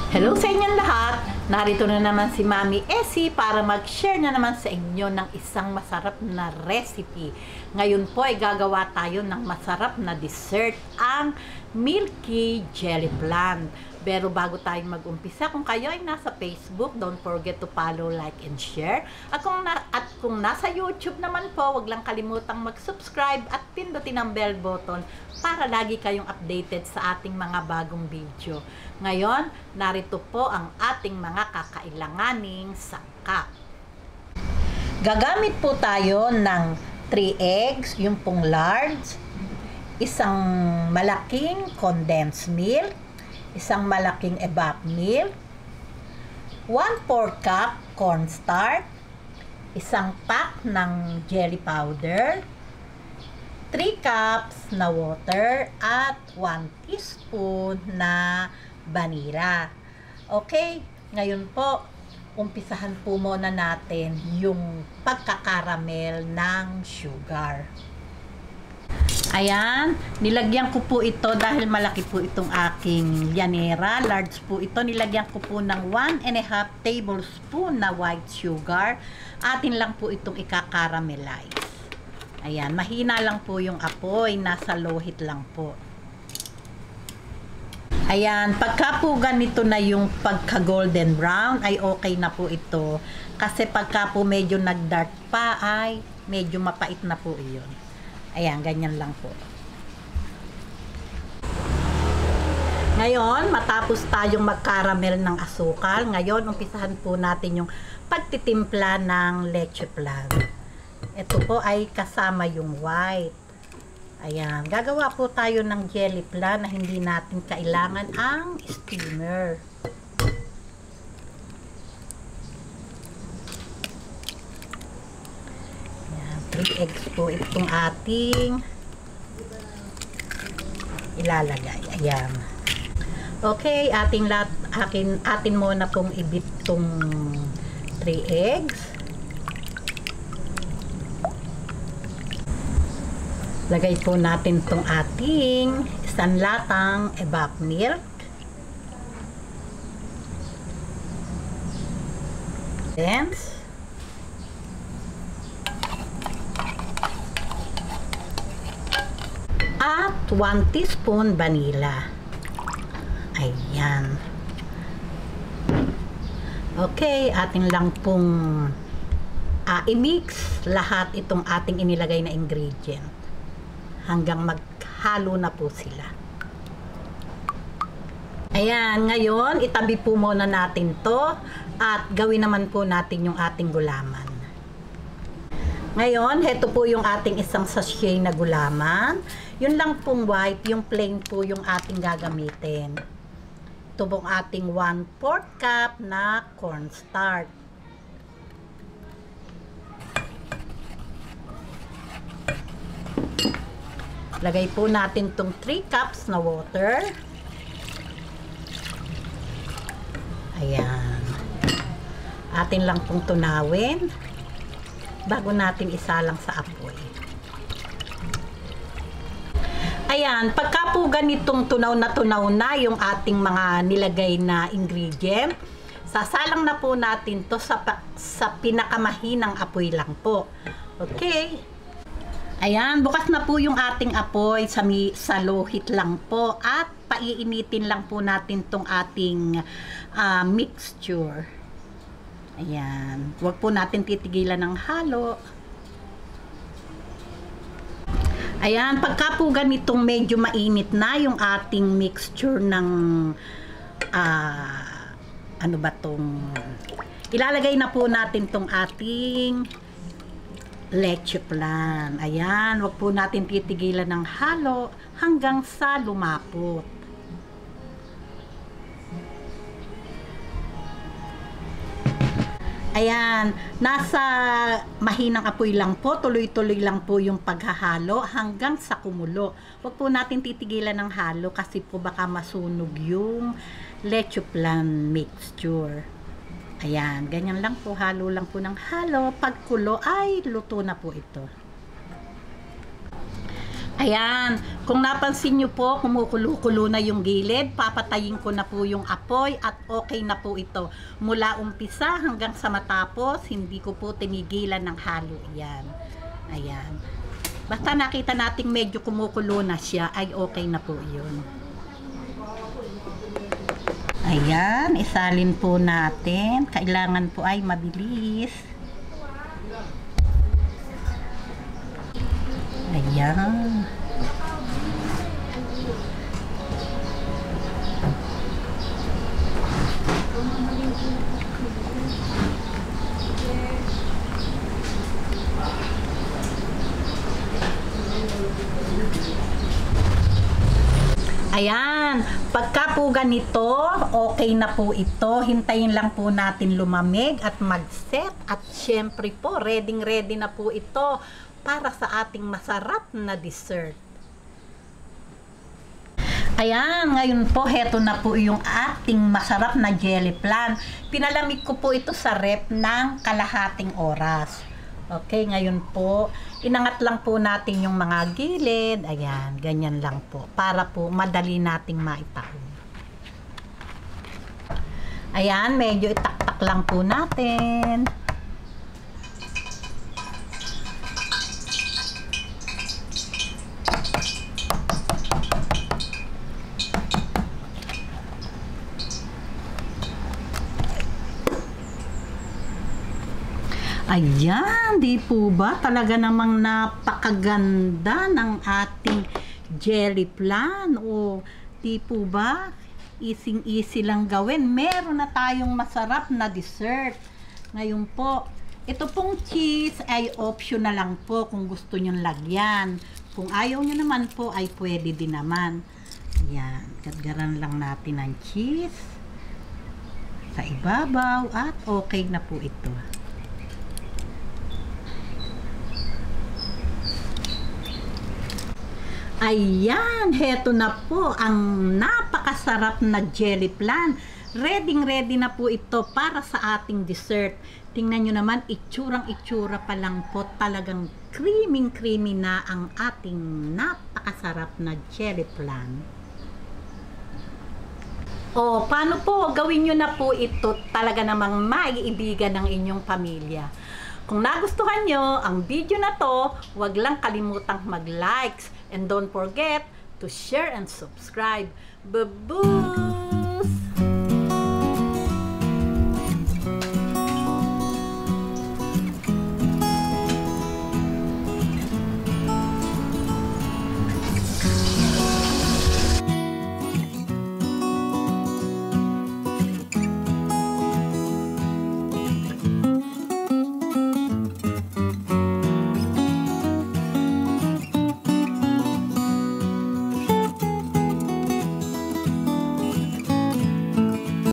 Hello sa inyong lahat! Narito na naman si Mami Essie para mag-share na naman sa inyo ng isang masarap na recipe. Ngayon po ay gagawa tayo ng masarap na dessert, ang Milky Jelly Flan. Pero bago tayo mag-umpisa, kung kayo ay nasa Facebook, don't forget to follow, like, and share. At kung nasa YouTube naman po, wag lang kalimutang mag-subscribe at pindutin ang bell button para lagi kayong updated sa ating mga bagong video. Ngayon, narito po ang ating mga kakailanganing sangkap. Gagamit po tayo ng 3 eggs, yung pong large, isang malaking condensed milk, isang malaking evap milk, 1/4 cup cornstarch, isang pack ng jelly powder, 3 cups na water, at 1 teaspoon na vanilla. Okay, ngayon po, umpisahan po muna natin yung pagkakaramel ng sugar. Ayan, nilagyan ko po ito dahil malaki po itong aking yanera. Large po ito. Nilagyan ko po ng 1½ tablespoon na white sugar. Atin lang po itong ika-caramelize. Ayan, mahina lang po yung apoy. Nasa low heat lang po. Ayan, pagka po ganito na yung pagka-golden brown, ay okay na po ito. Kasi pagka po medyo nag-dark pa, ay medyo mapait na po iyon. Ayan, ganyan lang po. Ngayon, matapos tayong mag-caramel ng asukal, ngayon, umpisahan po natin yung pagtitimpla ng leche flan. Ito po ay kasama yung white. Ayan, gagawa po tayo ng jelly flan na hindi natin kailangan ang steamer. 3 eggs po itong ating ilalagay. Ayan. Okay, atin muna pong i-beat tong 3 eggs. Lagay po natin tong ating isang latang evap milk. Then, at 1 teaspoon vanilla. Ayan. Okay, ating lang pong i-mix lahat itong ating inilagay na ingredient hanggang maghalo na po sila. Ayan, ngayon itabi po muna natin to at gawin naman po natin yung ating gulaman. Ngayon, heto po yung ating isang sachet na gulaman. Yun lang pong white, yung plain po yung ating gagamitin. Ito pong ating 1/4 cup na cornstarch. Lagay po natin tong 3 cups na water. Ayan. Atin lang pong tunawin bago natin isalang sa apoy. Ayan, pagka po ganitong tunaw na yung ating mga nilagay na ingredient, sasalang na po natin to sa pinakamahinang apoy lang po. Okay. Ayan, bukas na po yung ating apoy sa low heat lang po at paiinitin lang po natin tong ating mixture. Ayan, huwag po natin titigilan ng halo. Ayan, pagka po ganitong medyo mainit na yung ating mixture ng ano ba tong ilalagay na po natin tong ating leche flan. Ayan, wag po natin titigilan ng halo hanggang sa lumapot. Ayan, nasa mahinang apoy lang po, tuloy-tuloy lang po yung paghahalo hanggang sa kumulo. Huwag po natin titigilan ng halo kasi po baka masunog yung leche flan mixture. Ayan, ganyan lang po, halo lang po ng halo. Pag kulo ay luto na po ito. Ayan, kung napansin nyo po, kumukulo-kulo na yung gilid, papatayin ko na po yung apoy at okay na po ito. Mula umpisa hanggang sa matapos, hindi ko po tinigilan ng halo yan. Ayan. Basta nakita nating medyo kumukulo na siya, ay okay na po yun. Ayan, isalin po natin. Kailangan po ay mabilis. Ayan. Ayan, pagka po ganito, okay na po ito. Hintayin lang po natin lumamig at mag-set. At syempre po, ready na po ito para sa ating masarap na dessert. Ayan, ngayon po, heto na po yung ating masarap na jelly flan. Pinalamig ko po ito sa ref ng kalahating oras. Okay, ngayon po, inangat lang po natin yung mga gilid. Ayan, ganyan lang po. Para po madali nating maitaon. Ayan, medyo itaktak lang po natin. Ayan, di po ba? Talaga namang napakaganda ng ating jelly flan. O, di po ba? Easy lang gawin. Meron na tayong masarap na dessert. Ngayon po, ito pong cheese ay optional lang po kung gusto nyong lagyan. Kung ayaw nyo naman po, ay pwede din naman. Ayan, gadgaran lang natin ang cheese sa ibabaw at okay na po ito. Ayan, heto na po ang napakasarap na jelly flan. Ready na po ito para sa ating dessert. Tingnan nyo naman, itsura pa lang po. Talagang creamy na ang ating napakasarap na jelly flan. O, paano po? Gawin nyo na po ito. Talaga namang maiibigan ng inyong pamilya. Kung nagustuhan nyo ang video na to, huwag lang kalimutang mag-likes and don't forget to share and subscribe. Bye-bye!